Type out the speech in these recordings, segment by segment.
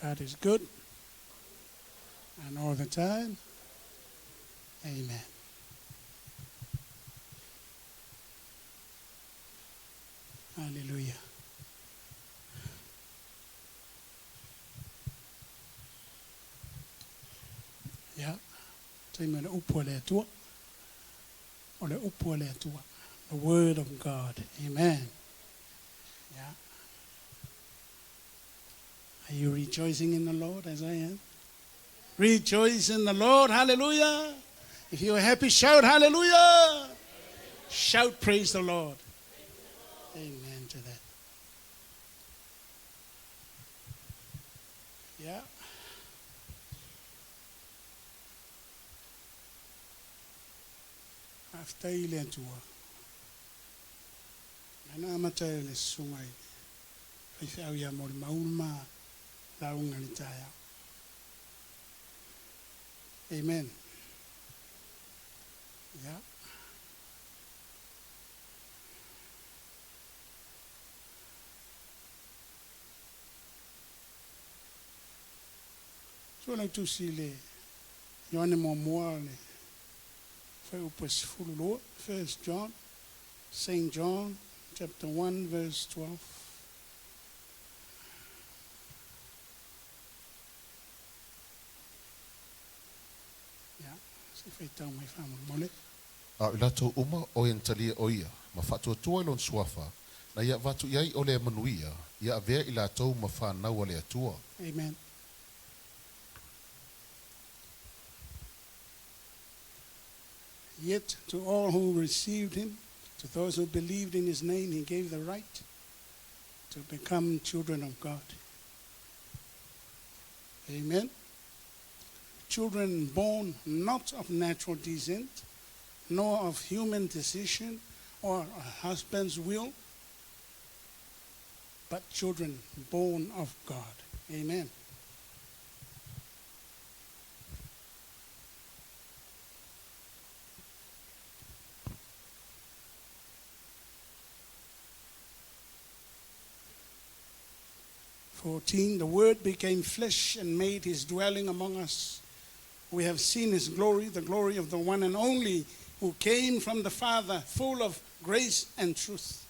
God is good. And all the time. Amen. Hallelujah. Yeah. The word of God. Amen. Yeah. Are you rejoicing in the Lord as I am? Rejoice in the Lord. Hallelujah. If you are happy, shout hallelujah. Shout praise the Lord. Amen to that. Yeah. After you learn to work. And I'm a child is so my if I am more maulma launganitaya. Amen. Yeah. So like to see le Ioane momoale for upes full First John, St. John, chapter 1, verse 12. Yeah, see if I tell my family mole. Ilato uma o entalia oia, ma fatu tua ilon suafa, na ia vatu iai ole manuia, ia avea ilato ma fa na wale atua. Amen. Yet to all who received him, to those who believed in his name, he gave the right to become children of God. Amen. Children born not of natural descent, nor of human decision or a husband's will, but children born of God. Amen. The Word became flesh and made his dwelling among us. We have seen his glory, the glory of the one and only who came from the Father, full of grace and truth.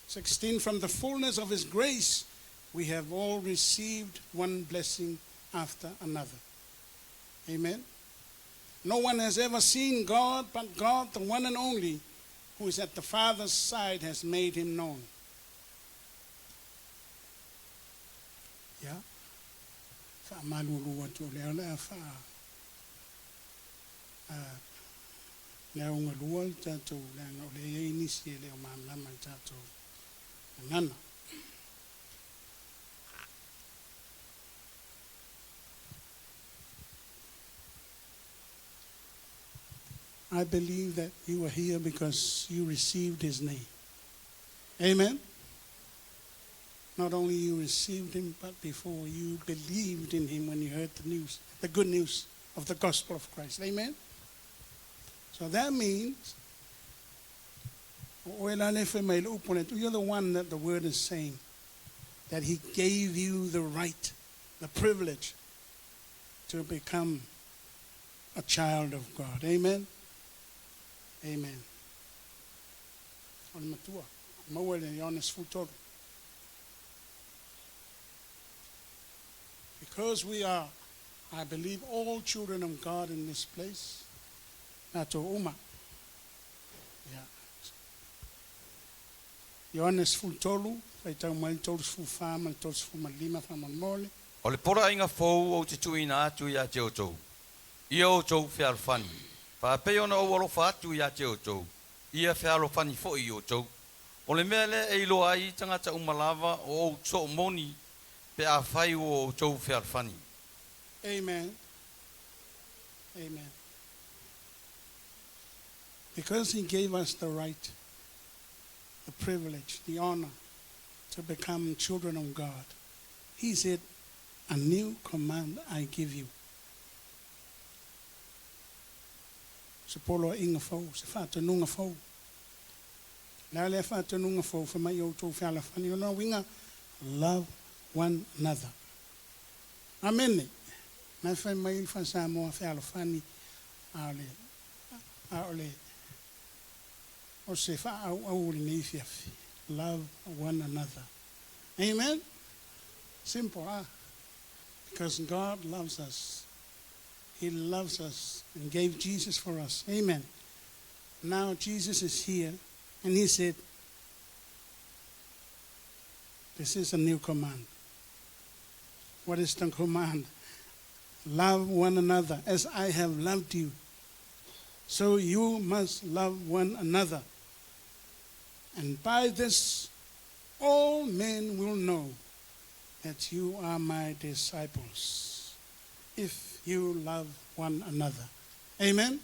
16, from the fullness of his grace, we have all received one blessing after another. Amen. No one has ever seen God, but God, the one and only, who is at the Father's side, has made him known. Yeah. Fa malulu watu leola fa leonga lual tato leonga le inisi leo mamlama tato ngana. I believe that you are here because you received his name. Amen. Not only you received him, but before you believed in him when you heard the news, the good news of the gospel of Christ. Amen? So that means, you're the one that the word is saying, that he gave you the right, the privilege to become a child of God. Amen? Amen. Because we are, I believe, all children of God in this place. Nato uma. Yeah. Ioane full tolu, faitau mai tolu full fama, tolu full malima fama mole. Ole pora inga fou o te tuina atu ia te otou. Ia otou whiarwhani. Whapei ona o walofa atu ia te otou. Ia whiarwhani fo i otou. Ole mea le e ilo ai tangata umalava o so moni. Pe a whai o otou whiarwhani. Amen. Amen. Because he gave us the right, the privilege, the honor to become children of God, he said, a new command I give you. Se polo inga fau, se fata nunga fau. Lale fata nunga fau, fa mai o tau whiala whani. You know, winga, love one another. Amen. Na fai mai fa Samoa fa alofani ale o se fa au ni fiafi. Love one another. Amen. Simple, because God loves us. He loves us and gave Jesus for us. Amen. Now Jesus is here, and he said, this is a new command. What is the command? Love one another as I have loved you. So you must love one another. And by this, all men will know that you are my disciples, if you love one another. Amen?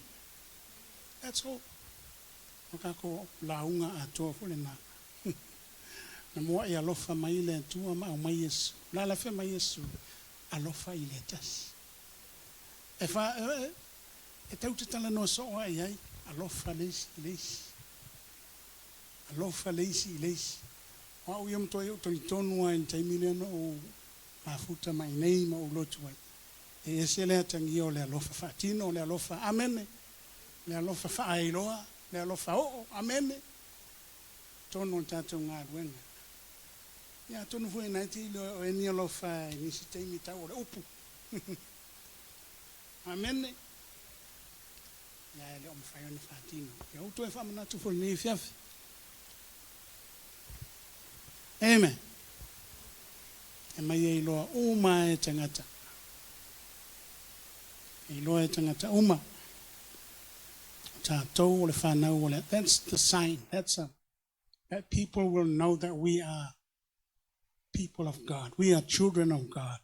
That's all. Makako launga atua fulena. Na mua I alofa maile tua ma mai Yesu. La la fe mai Yesu. Alofa iletas. Efa tauta tala no so ai ai. Alofa leisi. Alofa leisi. Wa uyam to yo to tonua in taimile no o mafuta mai nei ma o lotu ai. E esele tangi o le alofa fatino le alofa amen. Le alofa fa ailoa. Le alofa o amen. Tono tatu ngā ruenga. Ia tonu fue naiti lo eni alofa ni si teimi tau le upu. Amen. Ia le omwhai ni fatino. Ia utu e whamanatu fo ni fiafi. Amen. E mai e iloa uma e tangata. E iloa e tangata uma. Tātou le whanau le. That's the sign. That people will know that we are people of God. We are children of God.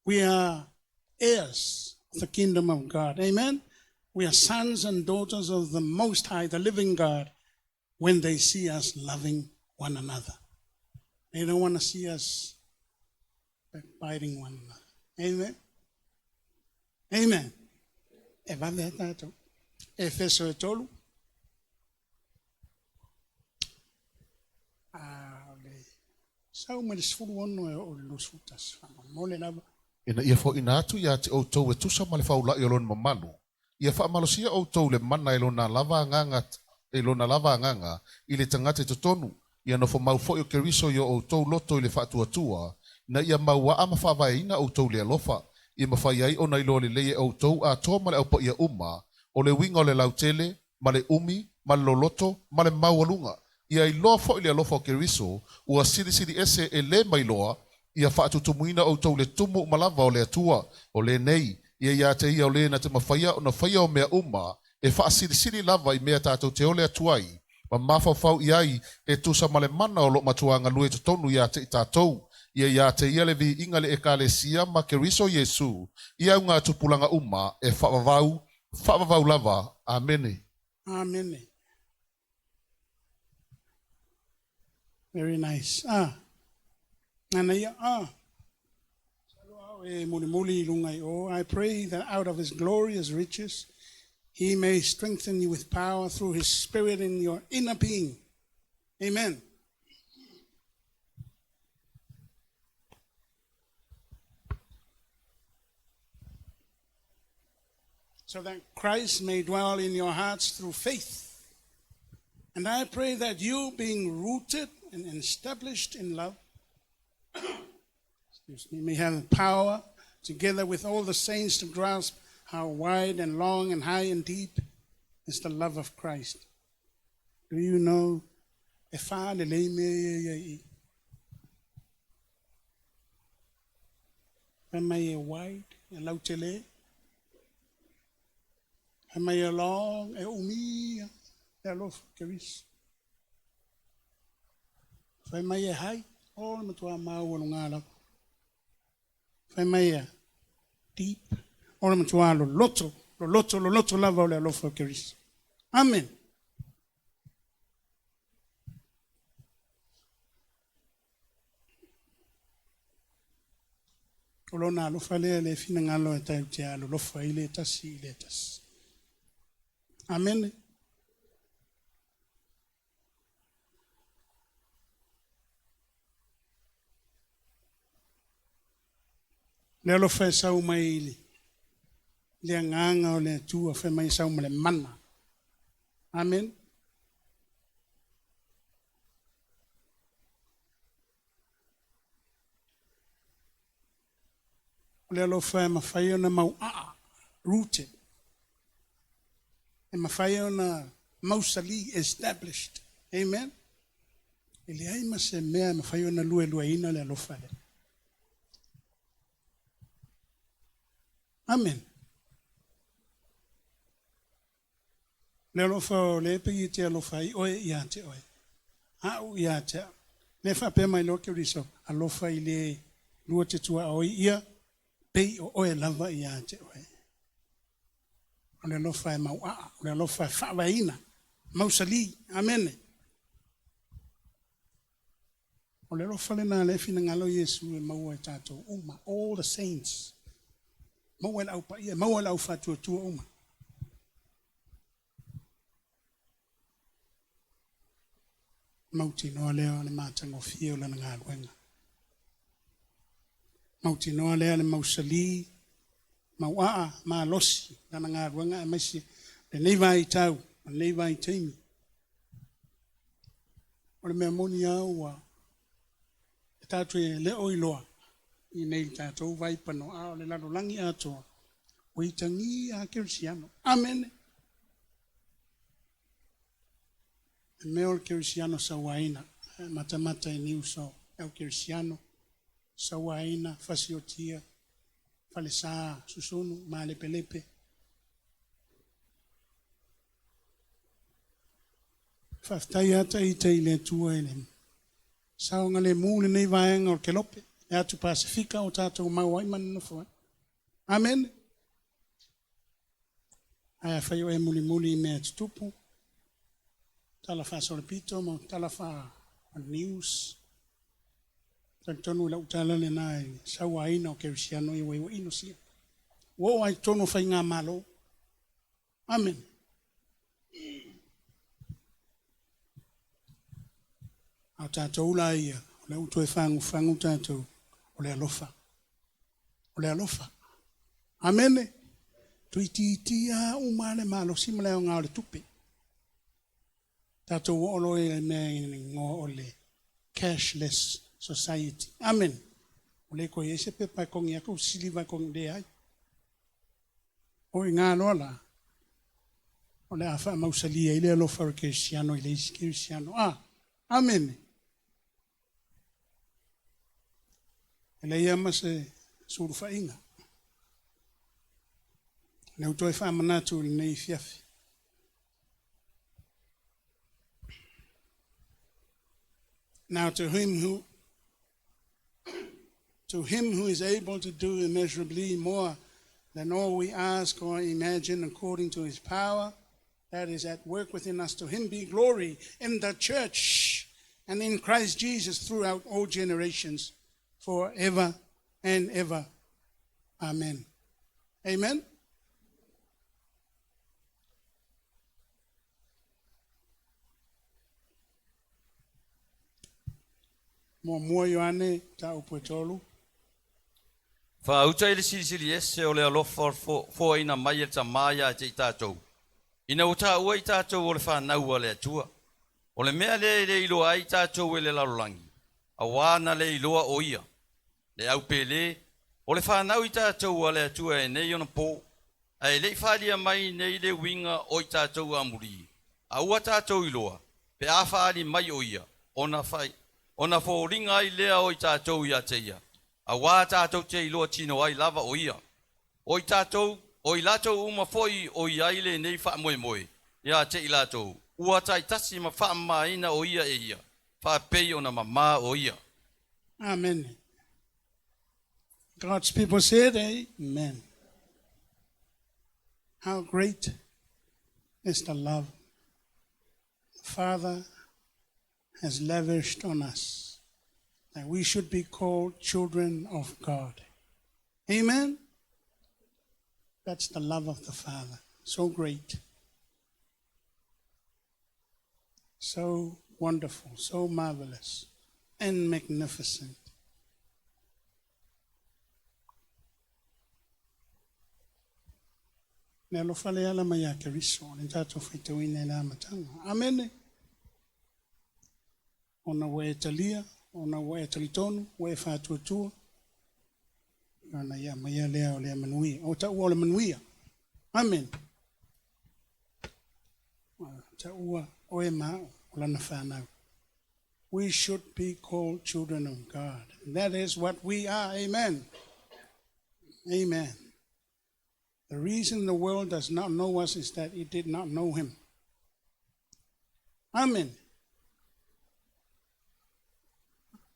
We are heirs of the kingdom of God. Amen. We are sons and daughters of the Most High, the living God, when they see us loving one another. They don't want to see us backbiting one another. Amen. Amen. Eva vetato. Efeso etolu. Sau me sfulu ono o los futas. Mole lava. Ina ia fo ina atu ia te outou e tusa ma le faula i olon mamalu. Ia wha amalosia outou le mana e lona lava nganga i le tangate totonu. Ia no fo mau fo i o keriso i o outou loto i le whaatuatua. Na ia mau wa ama whawai ina outou le alofa. Ia mawhai ai o na ilo le leie outou a tō ma le aupa ia uma. O le winga o le lautele, ma le umi, ma le loloto, ma le maualunga. Ia i loa fo i le alofa o keriso, ua siri ese e le mailoa, ia whaatutumuina outou le tumu malava o le atua, o le nei, ia te ia o le na te mawhaia o na whaia o mea uma, e wha siri lava i mea tātou te ole atuai, ma mawhawhau iai e tusa male mana o lo matuanga lue to tonu ia te i tātou, ia te ia le vi inga le ekalesia ma keriso Yesu, ia unga tupulanga uma e whaavavau lava. Amen. Amen. Very nice. I pray that out of his glorious riches, he may strengthen you with power through his spirit in your inner being. Amen. So that Christ may dwell in your hearts through faith. And I pray that you, being rooted and established in love, may have power, together with all the saints, to grasp how wide and long and high and deep is the love of Christ. Do you know? Am I wide and low? Am I long and umia? I love Christ. Am I high? All the time, am I deep? All the time, loto love all I love for Christ. Amen. Olona lo fale le fina ngalo eta tia lo fa ile tasi letas. Amen. Le alofa e sau mai le nganga o le tua fe mai sau le mana. Amen. Le alofa e mawhai ona mau rooted. E mawhai ona mausali established. Amen. E le ai ma se mea mawhai ona lua ina le alofa le. Amen. Le alofa o le pe i te alofa i oe i a te oe. Hau i a te. Le whape mai loke riso. Alofa i le lua te tua oi ia. Pei o oe lava i a te oe. O le alofa e mau a. O le alofa e whawaina. Mausali. Amen. O le alofa le na le fina ngalo Yesu e maua e tātou uma. All the saints. Maua lau pa ia. Maua lau whatua tua uma. Mauti noa leo le mātango fio lana ngā ruenga. Mauti noa leo le mausali, mauaa, losi lana ngā ruenga e maisi le neiva i tau, le neiva i teimi. O le mea moni au wa e tātou e leo i loa i nei tātou vaipano a o le lalo langi atoa. O i tangi a kerisiano. Amen. E meo le kerisiano sa waina, mata e niu so, el kerisiano, sa waina, fasiotia, falesa, susunu, malepe. Faftai ata i te ile tua ele. Sao ngale mule nei vaenga o kelope, e atu Pasifika o tātou mawaiman no fua. Amen. Aia whaio e muli me tutupu. Talafa solpito mo talafa news tonu la utala le nai sawa ina o kerisiano i wei ino sia wo ai tono fa nga malo. Amen. A tātou la ia o le uto e fangu tātou o le alofa Amen. Tuititia umale malo simale o ngā o le tupe. Tātou olo e mea ngō o le cashless society. Amen. O le koe ese pepa kongi ako siliva kongi de ai. O i ngā lola. O le awha mausalia i le alofa o kerisiano i le isi kerisiano. Amen. E le ia ma se surufa inga. Ne utoi wha manatu i nei fiafi. Now to him who is able to do immeasurably more than all we ask or imagine according to his power that is at work within us, to him be glory in the church and in Christ Jesus throughout all generations, forever and ever. Amen. Amen. Mua Ioane ta upotolu. Whauta i le sirisiri ese o le alofa fo ina mai e ta maia te i tātou. Ina o tā ua i tātou o le whanau a le atua. O le mea le iloa ai tātou e le larolangi. A wāna le iloa o ia. Le au pele, o le whanau i tātou a le atua e nei ona pō. A e le whalia mai nei le winga o i tātou amuri. A ua tātou iloa. Pe a whali mai o ia. Ona fo ringa i lea o i tātou i a te ia. A wā tātou te iloa tino ai lava o ia. O i tātou, o i lātou uma foi o i aile nei wha moe. Ia te i lātou. Ua tai tasi ma wha maina o ia e ia. Wha pei ona ma o ia. Amen. God's people said, Amen. How great is the love the Father has lavished on us, that we should be called children of God. Amen? That's the love of the Father. So great. So wonderful, so marvelous, and magnificent. Ne lo fale ala mai ake riso, ne tato whitu ine la matanga. Amene. Ona we talia, ona we talitonu, we whātuatua. Ona ia mai lea o lea manuia. O ta ua le manuia. Amen. Ta ua oe mao, o lana whanau. We should be called children of God. And that is what we are. Amen. Amen. The reason the world does not know us is that it did not know him. Amen.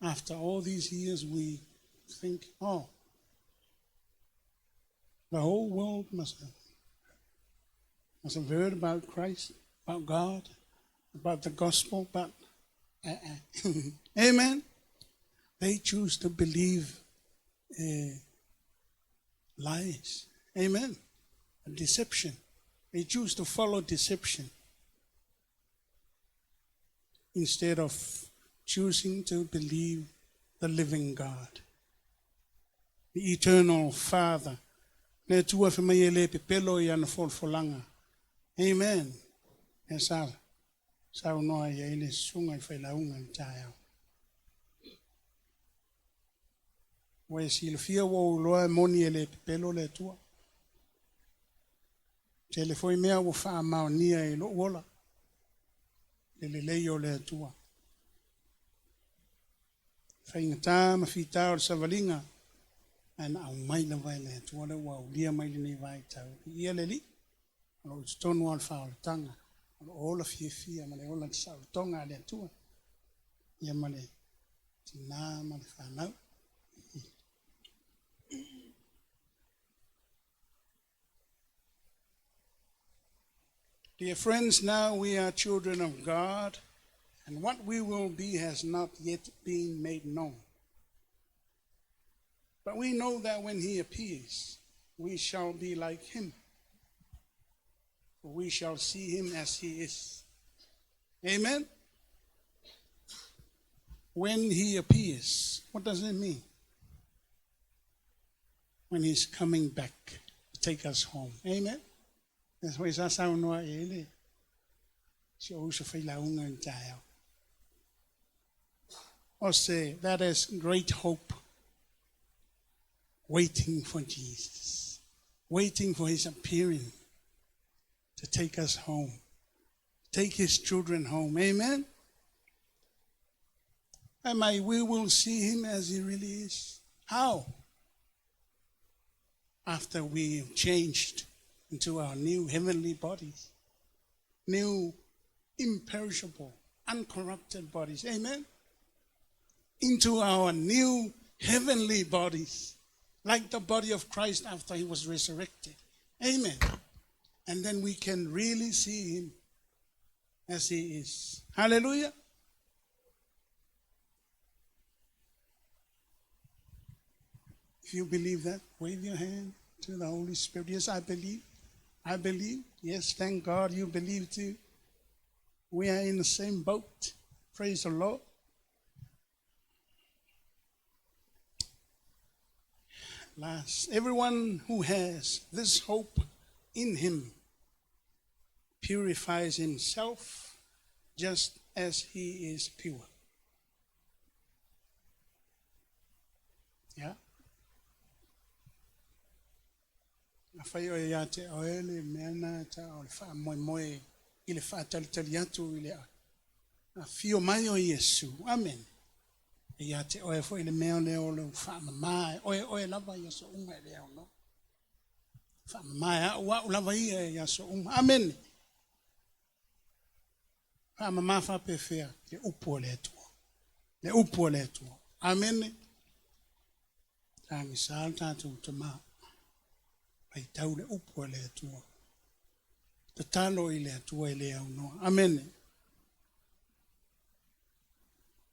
After all these years, we think, oh, the whole world must have heard about Christ, about God, about the gospel, but amen. They choose to believe lies. Amen. Deception. They choose to follow deception instead of choosing to believe the living God, the eternal Father. Le tua fe mai ele pepelo ia na folfolanga. Amen. Esa sa no ia ele sunga I launga I taia. Wa si le fia wo loa moni ele pepelo le tua. Tele foi mea wo fa ma nia e lo wola. Le leio le tua. Fa ingata ma fita o savalinga. And au mai na vai le tua le wa lia mai le vai tau. Ia le li. O stone wall fa o tanga. O la fia ma le ola sa tonga le tua. Ia ma le tina ma le fa nau. Dear friends, now we are children of God, and what we will be has not yet been made known. But we know that when he appears, we shall be like him. For we shall see him as he is. Amen? When he appears, what does it mean? When he's coming back to take us home. Amen? That's why I say no ele. Si o se fai launga in tayo. O say that is great hope. Waiting for Jesus. Waiting for his appearing to take us home. Take his children home. Amen? And we will see him as he really is. How? After we have changed into our new heavenly bodies. New, imperishable, uncorrupted bodies. Amen? Into our new heavenly bodies. Like the body of Christ after he was resurrected. Amen. And then we can really see him as he is. Hallelujah. If you believe that, wave your hand to the Holy Spirit. Yes, I believe. I believe. Yes, thank God you believe too. We are in the same boat. Praise the Lord. Last, everyone who has this hope in him purifies himself just as he is pure. Yeah? Afai o ia te oele meana ta o le wha moe moe I le wha talitali atu I le a fio mai o Yesu. Amen. Ia te oe fo I le mea leo le wha mamae. Oe lava ia so unga I leo no. Wha mamae a ua lava ia so unga. Amen. Wha mamae wha pefea le upo le tua. Le upo le tua. Amen. Tangi sal tatu tama. Ai tau le upo le tua. Te talo I le tua I le au no. Amen.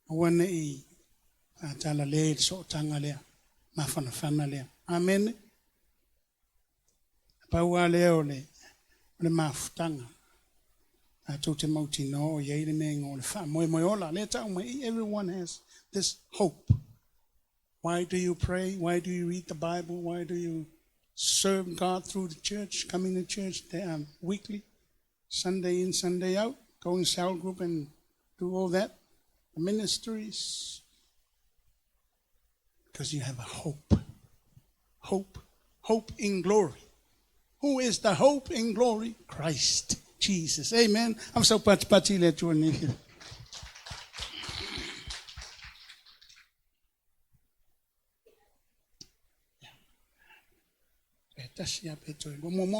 Awane I atala le so tanga lea. Mafana fana lea. Amen. Paua leo le mafutanga. Ato te mauti no ye le mengo le fa moe moe ola le tau mai. Everyone has this hope. Why do you pray? Why do you read the Bible? Why do you serve God through the church, coming to church weekly, Sunday in, Sunday out, going cell group and do all that, ministries, because you have a hope in glory. Who is the hope in glory? Christ Jesus. Amen. I'm so pati let you here.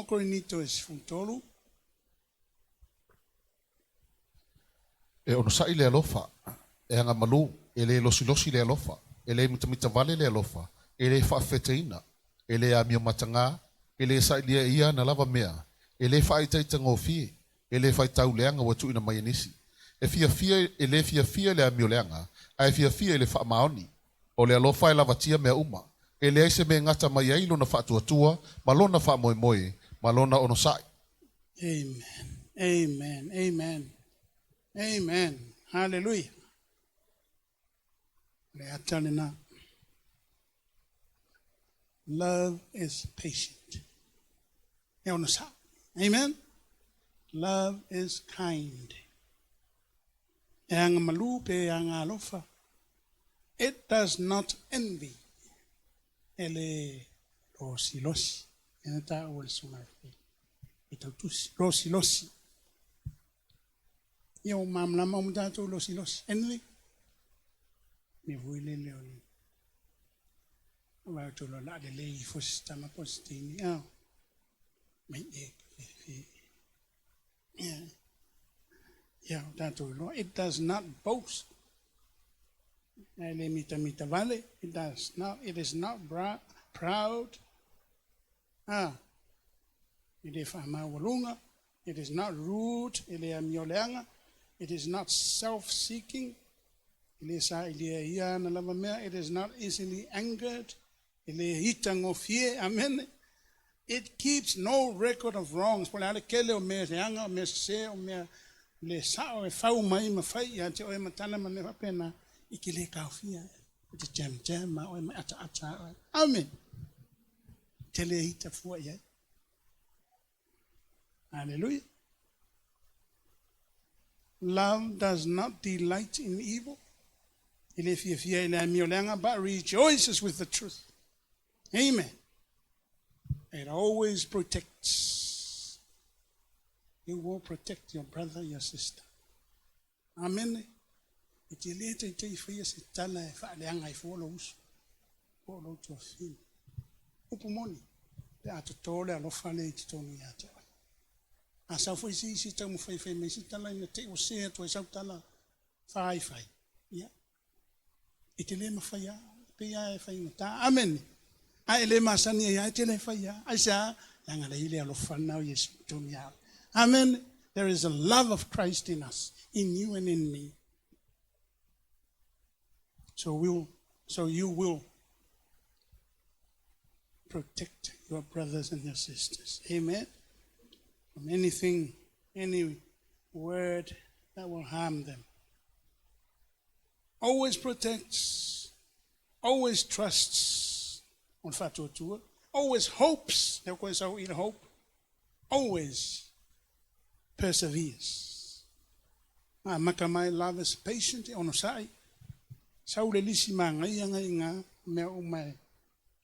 Korinito is futolu. E ono sai le alofa, e anga malu, e le losi le alofa, e le mitamita vale le alofa, e le whaafeteina, e le amio matanga, e le sai lia ia na lava mea, e le whaitaita ngofie, e le whaitau leanga watu ina mayanisi. E fia le amio leanga, ai fia le whaamaoni, o le alofa e lavatia mea uma, e le aise me ngata mai ailo na whaatuatua, malona whaamoemoe, malona ono sai. Amen. Amen. Amen. Amen. Hallelujah. Love is patient. Amen. Love is kind. It does not envy. Losi. Yo mam la mam dato losi envy me vuile leoni va to la de lei fosta ma postini me yeah dato lo it does not boast ele mita vale it is not proud it fama walunga it is not rude ele amioleanga. It is not self-seeking. It is not easily angered. Amen. It keeps no record of wrongs. Amen. Hallelujah. Love does not delight in evil, but rejoices with the truth. Amen. It always protects. You will protect your brother, your sister. Amen. Asafo isi tamu fai me sitala ina te ose to sautala fai. Ya. Itele mafaya pe ya fai mata. Amen. A ele masani ya itele faya. Aisha langa ile alofana Yesu tunia. Amen. There is a love of Christ in us, in you and in me. So you will protect your brothers and your sisters. Amen. From anything, any word that will harm them. Always protects, always trusts, always hopes, hope, always perseveres. Makamai love is patient, onosai. Saule lisi mangai nga me umai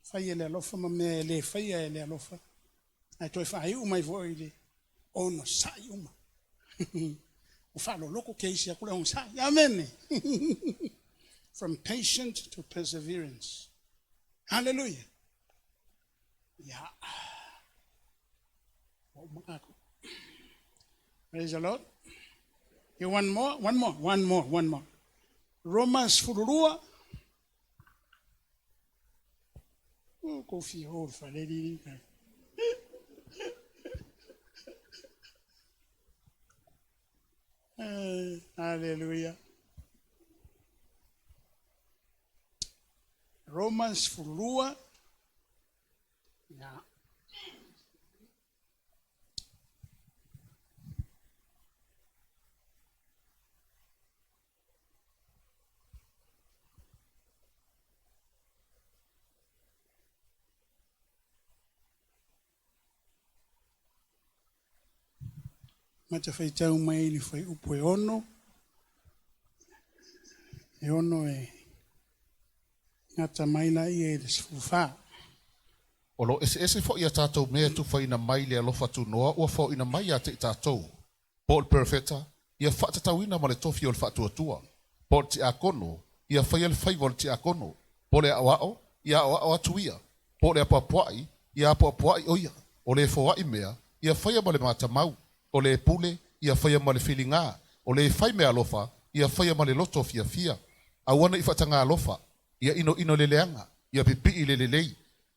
fayele lofa me le fayele lofa. I told you umai voile. Ono sayuma. Ufalo loko keisi ya kule on say. Amen. From patient to perseverance. Hallelujah. Yeah. Praise the Lord. You want more? One more. Romans furua. Coffee hole for lady. Hallelujah. Romans furua. Yeah. Mata fai tau mai li fai upo e ono. E ono e ngata maina i e desfufa. O lo ese fo ia tātou mea tu whai na mai le alofa tu noa, ua fo ina mai a te tātou. Paul perfecta, ia whaatatawina ma le tofi o le whaatuatua. Paul ti akono, ia whai ale whai wale ti akono. Paul e awao, ia awao atuia. Paul e apuapuai, ia apuapuai oia. O le fowai mea, ia whai ma le mata mau. O le pule, ia whai ma le whilinga. O le whai mea alofa, ia whai ma le loto fia fia. Awana i whatanga alofa, ia ino le leanga, ia pipi i le lelei.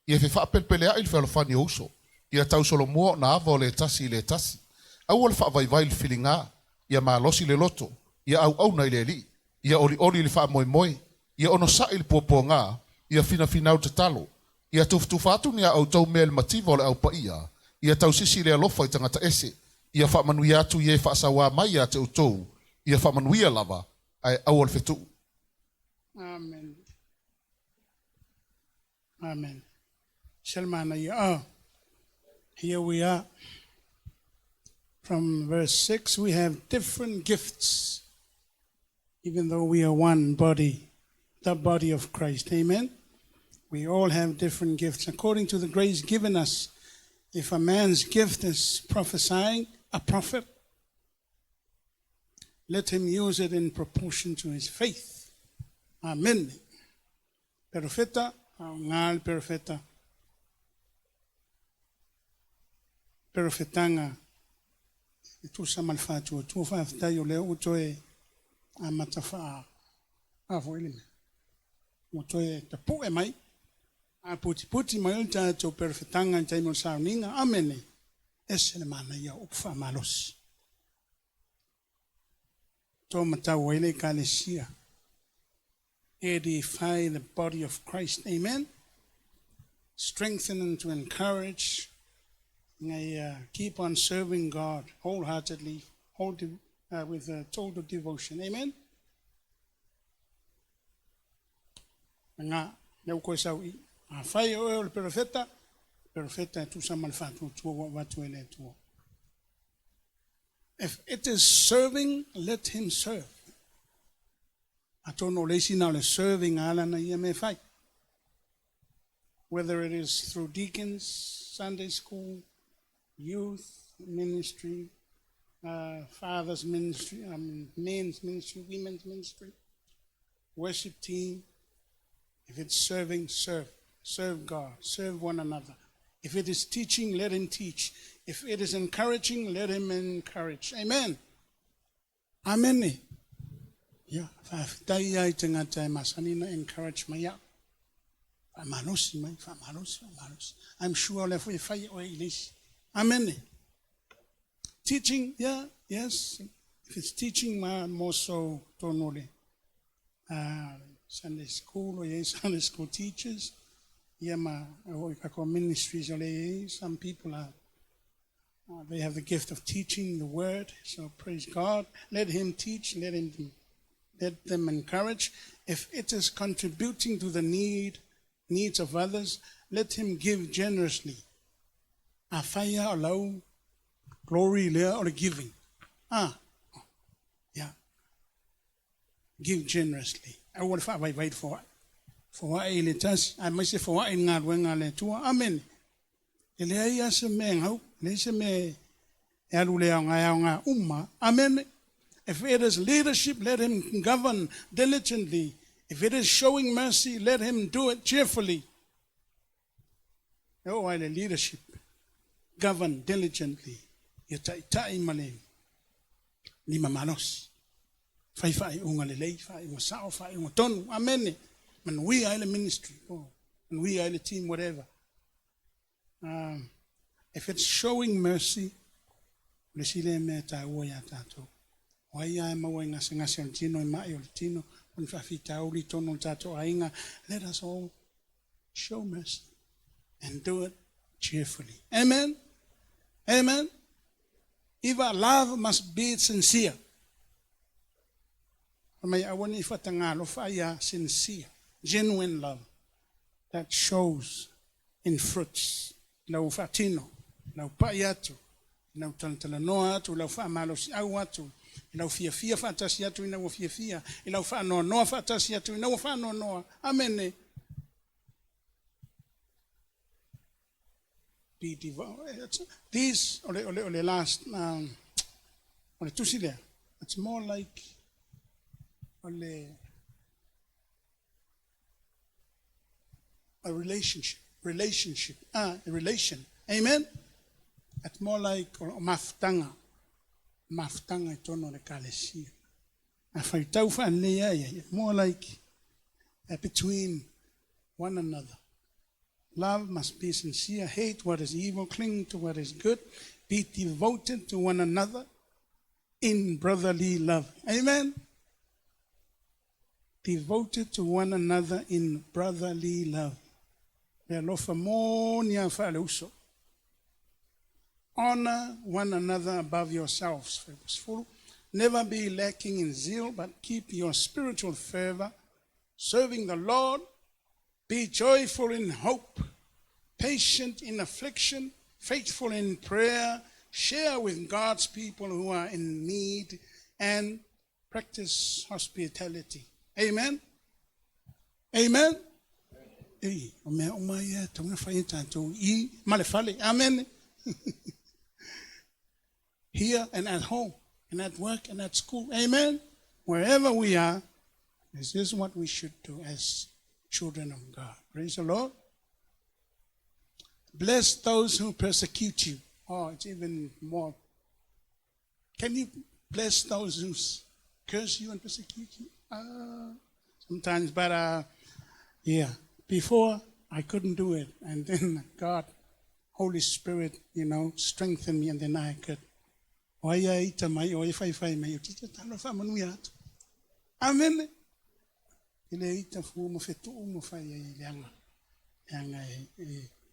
Ia fe whaapelpelea il whalofani ouso. Ia tau solo mua na ava o le tasi i le tasi. Au o le whaavaivai le whilinga. Ia maalosi le loto. Ia au na i le li. Ia oli le wha moe moe. Ia ono sa il puapua ngā. Ia fina au te talo. Ia tuftufa atu ni au tau mea le mativa o le au paia. Ia tau sisi le alofa i tangata ese. Ia whaamanuia atu ia whaasawa mai a te utou. Ia whaamanuia lava. Ai au o le whetu. Amen. Amen. Shalmana, here we are. From verse 6, we have different gifts, even though we are one body, the body of Christ. Amen? We all have different gifts according to the grace given us. If a man's gift is prophesying, a prophet, let him use it in proportion to his faith. Amen. Perfeta, ngal perfeta. Perfetanga. Tu sa malfatu, tu fa aftayo le utoe amatafa avoilime. Utoe tapu e mai. A puti mai ulta to perfetanga taimo sauninga. Amene. Ese mana ya upfa malos. To matawele kalesia. Edify the body of Christ. Amen. Strengthen and to encourage. Keep on serving God wholeheartedly, with total devotion. Amen. Nga leu ko sau I fai o le perfeta tu sa malfatu tu watu ele tu. If it is serving, let him serve. Atono lesi na le serving ala na ia me fai. Whether it is through deacons, Sunday school, youth ministry, fathers ministry, men's ministry, women's ministry, worship team. If it's serving, serve God, serve one another. If it is teaching, let him teach. If it is encouraging, let him encourage. Amen. Amen. Yeah, dai tengata masanina encourage maya. Famalos. I'm sure if we fight or English. Amen. Teaching, yeah, yes. If it's teaching, more so, tonole. Sunday school, or Sunday school teachers. Yeah, ministries, some people are, they have the gift of teaching the word. So praise God. Let him teach, let them encourage. If it is contributing to the needs of others, let him give generously. A fire allow glory there or giving. Yeah. Give generously. I will wait for what it is. I must say for what in God when I let to. Amen. Ele se me ho, le me Amen. If it is leadership, let him govern diligently. If it is showing mercy, let him do it cheerfully. Oh, while the leadership, govern diligently. Yatai male. Lima manos. Fai ungalele, fai wasao, fai tonu. Amen. And we are the ministry. And we are the team, whatever. If it's showing mercy, lesile me ta woya tato. Waya mawenga sengasel tino imayo tino unfafita uli tono tato ainga. Let us all show mercy and do it cheerfully. Amen. Amen. If our love must be sincere. I want if fire sincere, genuine love that shows in fruits. Lau fatino, lau payato, Ina utala noa atu ila ufa malo si au atu. Ila ufia fatasi atu ina ufia. Ila ufa noa fatasi atu ina ufa noa. Amen. Be devoted. These ole last ole tusi there. It's more like ole a relationship. A relation. Amen. It's more like maftanga itono le kalesia. Afaitau fa leia. More like between one another. Love must be sincere. Hate what is evil. Cling to what is good. Be devoted to one another in brotherly love. Amen. Devoted to one another in brotherly love. Honor one another above yourselves. Never be lacking in zeal, but keep your spiritual fervor, serving the Lord. Be joyful in hope, patient in affliction, faithful in prayer. Share with God's people who are in need, and practice hospitality. Amen. Amen. Amen. Here and at home, and at work and at school. Amen. Wherever we are, this is what we should do as children of God. Praise the Lord. Bless those who persecute you. Oh, it's even more. Can you bless those who curse you and persecute you? Sometimes, but yeah. Before, I couldn't do it. And then God, Holy Spirit, strengthened me, and then I could. Amen. Ile ita fu mo fetu mo fa ye yanga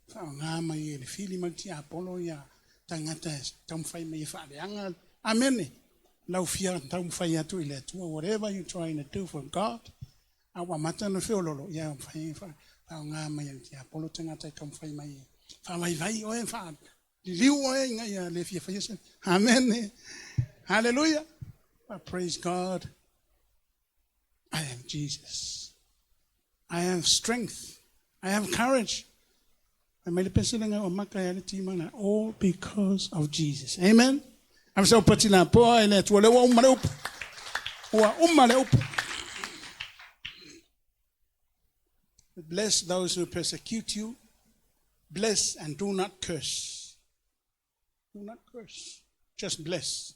fa ngama ye le fili mati apolo ya tangata tam fa me fa yanga. Amen. Lau fia tam fa ya tu ile tu whatever you trying to do for God. Awa mata no fe ololo ya fa ngama ye ti apolo tangata tam fa me fa mai vai o fa liu o ya le fia fa yes. Amen. Hallelujah. I praise God. I am Jesus. I have strength. I have courage. All because of Jesus. Amen. I'm so putting up. Bless those who persecute you. Bless and do not curse. Do not curse. Just bless.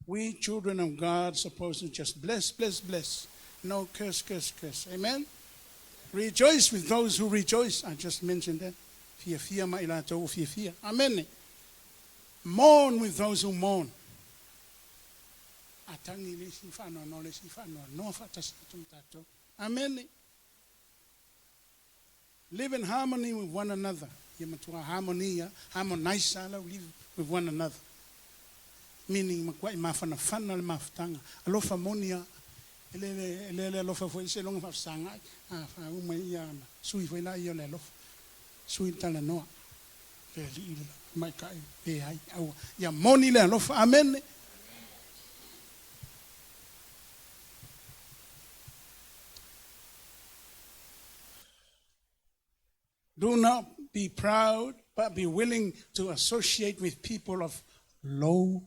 We children of God supposed to just bless, bless, bless. No curse, curse, curse. Amen? Rejoice with those who rejoice. I just mentioned that. Amen. Mourn with those who mourn. Amen. Live in harmony with one another. Harmonize, live with one another. Meaning, mafana maftanga. Alofa monia. Ele lofa foi se longa sanga fa uma ia sui foi la ia le lofa sui tala noa ke li mai kai pe ai au ia moni le lofa. Amen. Do not be proud, but be willing to associate with people of low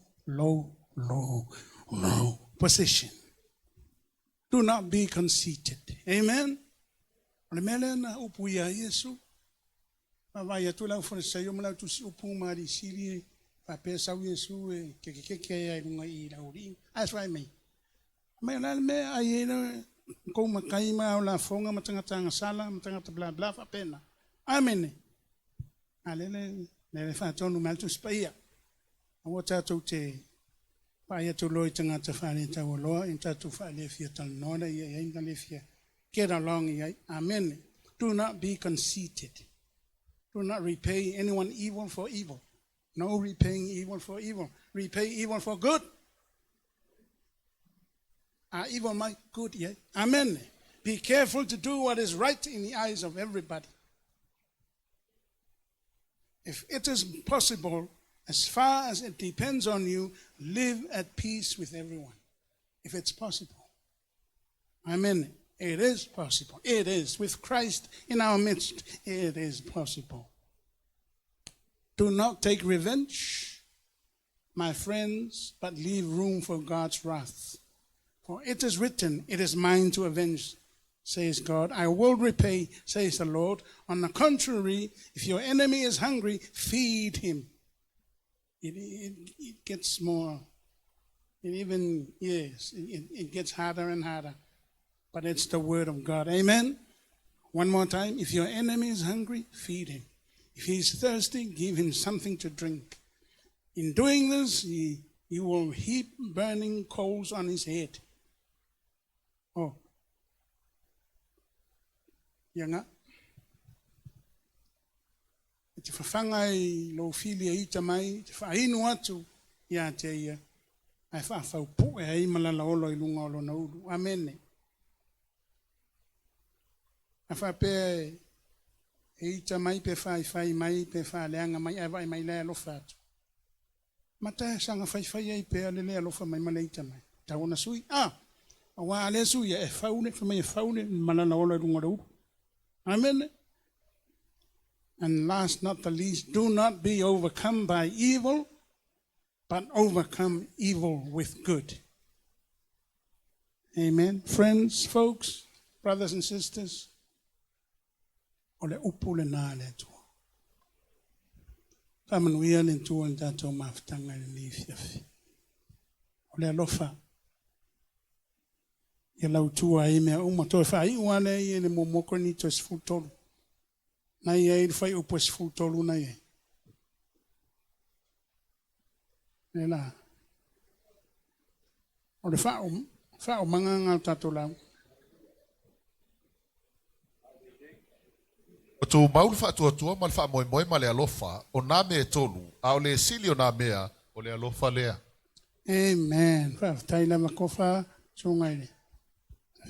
position. Do not be conceited. Amen. Lemelena upuya Yesu. Avaya tu la força eu mala tu upu mari sili pa pesa Yesu ke ai ngai la uri. As right me. Me la me ayena ko makai ma la fonga matanga sala matanga bla bla fa pena. Amen. Alele le fa tonu mal tu spaia. Awata tu te Paya to loy tanga te fale ta wolo inta tu fale fia tal no ya inta le fia. Get along. Amen. Do not be conceited. Do not repay anyone evil for evil. No repaying evil for evil. Repay evil for good. Evil might good, yeah. Amen. Be careful to do what is right in the eyes of everybody. If it is possible, As far as it depends on you, live at peace with everyone, if it's possible. Amen. It is possible. It is. With Christ in our midst, it is possible. Do not take revenge, my friends, but leave room for God's wrath. For it is written, it is mine to avenge, says God. I will repay, says the Lord. On the contrary, if your enemy is hungry, feed him. It gets more, it gets harder and harder. But it's the word of God. Amen? One more time. If your enemy is hungry, feed him. If he's thirsty, give him something to drink. In doing this, you will heap burning coals on his head. Oh. Yanga. Te whawhangai lo whilia i tamai, te whainu atu ia te ia. Ai whawhau po e hei malala olo I lunga olo na uru. Amen. A whapea e tamai pe whai mai, pe whaleanga mai, ai vai mai lea lofa atu. Mata sanga whai ai pe ale lea lofa mai malai tamai. Tawana sui, a wā ale sui e whaune, whamai e whaune, malala olo I lunga uru. Amen. And last not the least, do not be overcome by evil, but overcome evil with good. Amen. Friends, folks, brothers and sisters, ole upu le nā le tua. Whamanuia le tua le tātou mawhitanga le whiawhi. Ole alofa. Ia lau tua e mea umatoe whai Ioane e le mo Korinito es futolu. Nai e whai upo es futolu nai e. E la. O le whao manga ngā tātou lau. O tō maulu whaatua ma le whaamoemoe ma le alofa, o nā mea tolu, a o le sili o nā mea, o le alofa lea. Amen. Whaaftaila makofa tūngaire.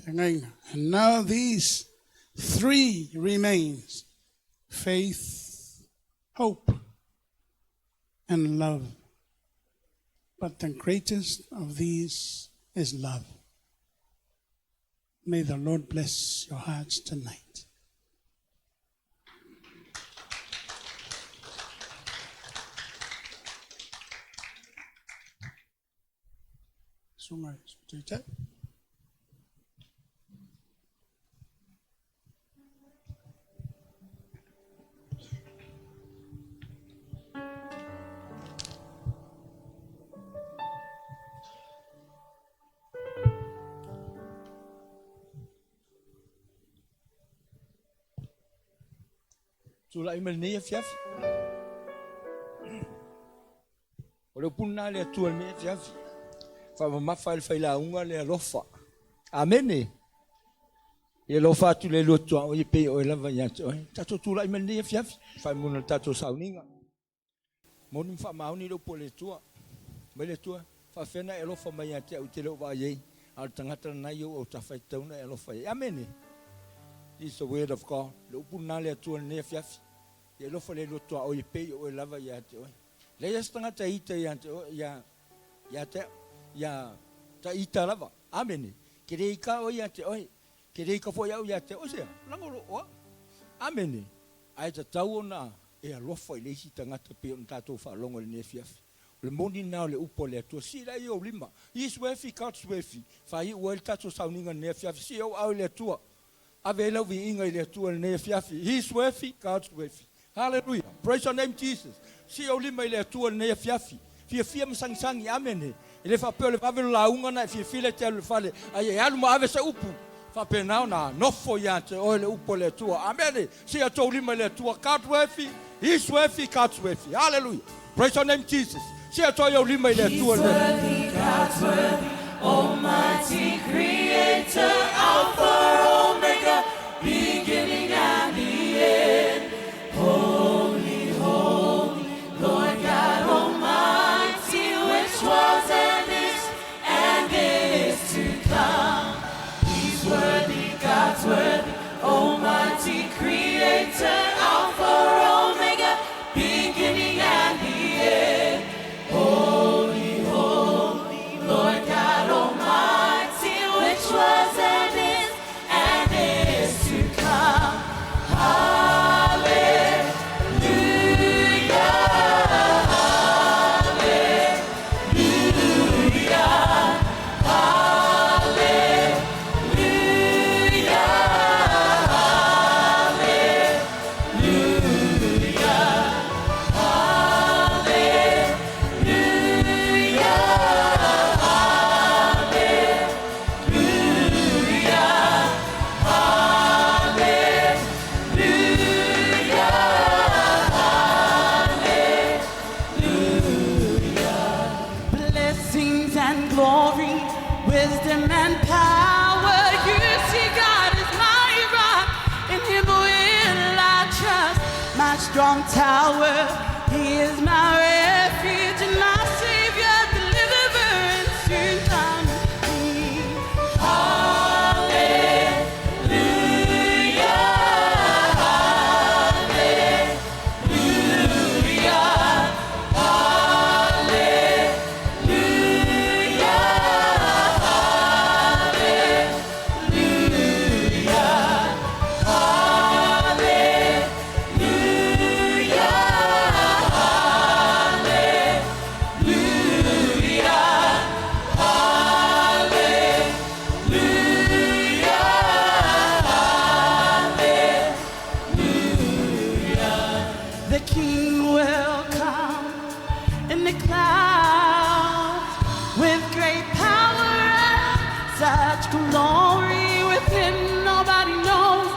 And now these three remains: faith, hope, and love. But the greatest of these is love. May the Lord bless your hearts tonight. Tula I mene fiafi. O le puna le atua me fiafi. Fa mafa le faila unga le alofa. Amene. E lofa tu le lotua o pe o lava ya. Tato tula I mene fiafi. Fa mona tato sauninga. Moni fa mauni lo pole tua. Mele tua. Fa fena e lofa mai ate o te lo va ye. Al tangata na yo o ta fai tauna e lofa. Amene. This is the word of God. Le upuna le atua ne fiafi. Ye lofa le lotua o pe o lava ya te. Le ya tangata ita ya te ya ta ita lava. Amen. Kere ka o ya te oi. Kere ka fo ya o ya te o se. Langolo o. Amen. Ai ta tau na e lofa le si tangata pe on tato fa longo le fiafi. Le moni na le upo le atua si la yo lima. Is wefi ka wefi. Fa I o tato sauninga ne fiafi si o au le atua. Avela vi inga le atua ne fiafi. Is wefi ka wefi. Hallelujah. Praise your name Jesus. Si o lima le atua ne fiafi. Fia msangsangi amen. Ele fa pe le fa la unga na fia le tele fa le ai alu ma ave se upu. Fa pe na nofo ya te o le upo le tua. Amen. Si a to lima le tua ka wefi. Is wefi ka wefi. Hallelujah. Praise your name Jesus. Si a to yo lima le tua le. God's worthy, Almighty Creator, Alpha, Omega, beginning and the end. Holy, holy, Lord God Almighty, which was and is to come. He's worthy, God's worthy, Almighty Creator, Alpha, Omega, beginning and the end. glory, wisdom and power. You see, God is my rock, in Him will I trust. My strong tower, He is my refuge and my Savior, deliverer, and soon come King. The King will come in the clouds with great power and such glory within. Nobody knows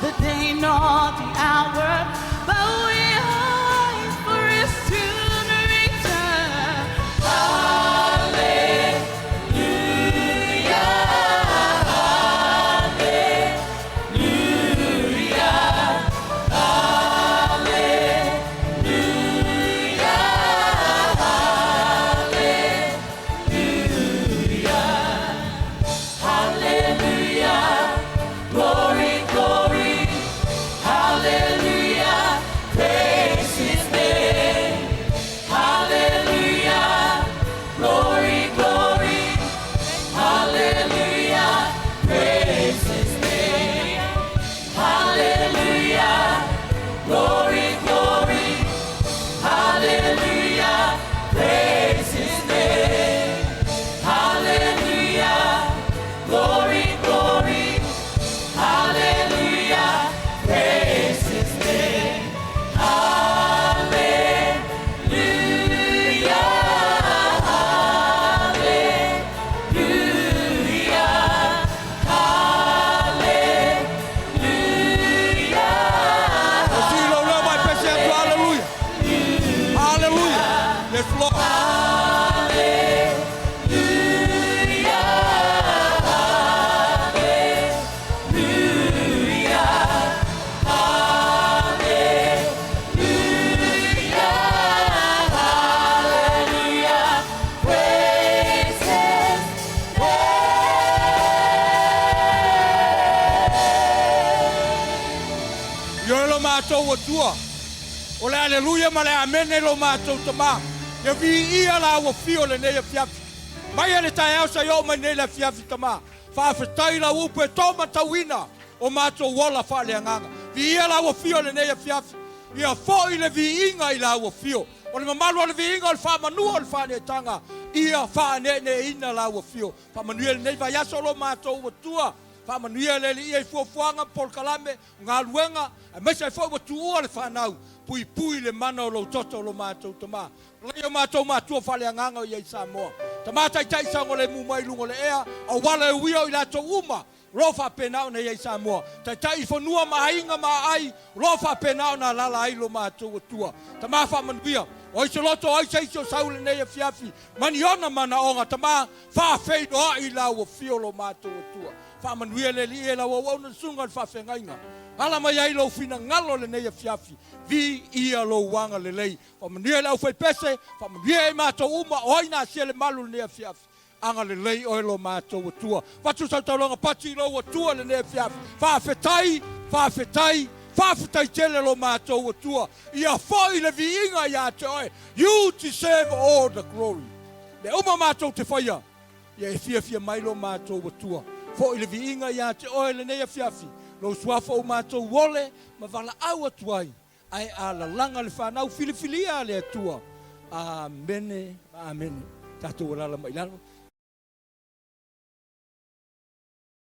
the day nor the hour, but we are for His soon return. Glory, glory, hallelujah, praise His name. Hallelujah, glory, glory, hallelujah, praise His name. Hallelujah, glory, glory, hallelujah, praise His name. Hallelujah, glory, glory, hallelujah, praise His name. Hallelujah, Hallelujah. Hallelujah. Yes, Lord. Yo lo mātou atua. O le aleluia ma le amene lo mātou tamā. Ia vi ia la ua fio le nei a fiafi. Mai ane tae au sa yo mai nei la fiafi tamā. Whaafetai la upe tōma tauina o mātou wala whaaleanganga. Vi ia la ua fio le nei a fiafi. Ia fōi le vi inga i la ua fio. O le mamalu le vi inga o le whaamanua o le whaanetanga. Ia whaane ne ina la ua fio. Whaamanuia le nei vai aso lo mātou atua. Whaamanuia le li ia i fuafuanga pol kalame. Ngā luenga. A mesa i fōi watua le whanau. Pui pui le mana o lo toto lo mātou tamā. Leo mātou mātua whaaleanganga o iei Samoa. Tamātai taisanga o le mumai lungo le ea. O wala e wio i lato uma. Rofa penao na iei Samoa. Tai whanua mahainga maai. Rofa penao na lala ai lo mātou atua. Tamā whamanuia. O i se loto ai seisio saule nei a fiafi. Mani ona mana onga tamā. Whaafeido a i lau o fio lo mātou atua. Whamanuia le li e lau o wauna sunga le whawhengainga. Ala mai ai lo fina ngalo le nei a fiafi. Vi ia lo wanga le lei. Whamanuia lau whai pese. Whamanuia e mātou uma. Oi nā sia le malu le nei a fiafi. Anga le lei o lo mātou atua. Watu sau taulonga pati lo atua le nei a fiafi. Whaafetai. Whaafetai tele lo mātou atua. Ia whai le vi inga ia te oe. You deserve all the glory. Le uma mātou te whaia. Ia e fia mai lo mātou atua. Whai le vi inga ia te oe le nei a fiafi. Lo suafa o mātou wole, ma wala au atuai. Ai a la langa le whanau filifilia le atua. Amene, amene. Tātou wala mai lalo.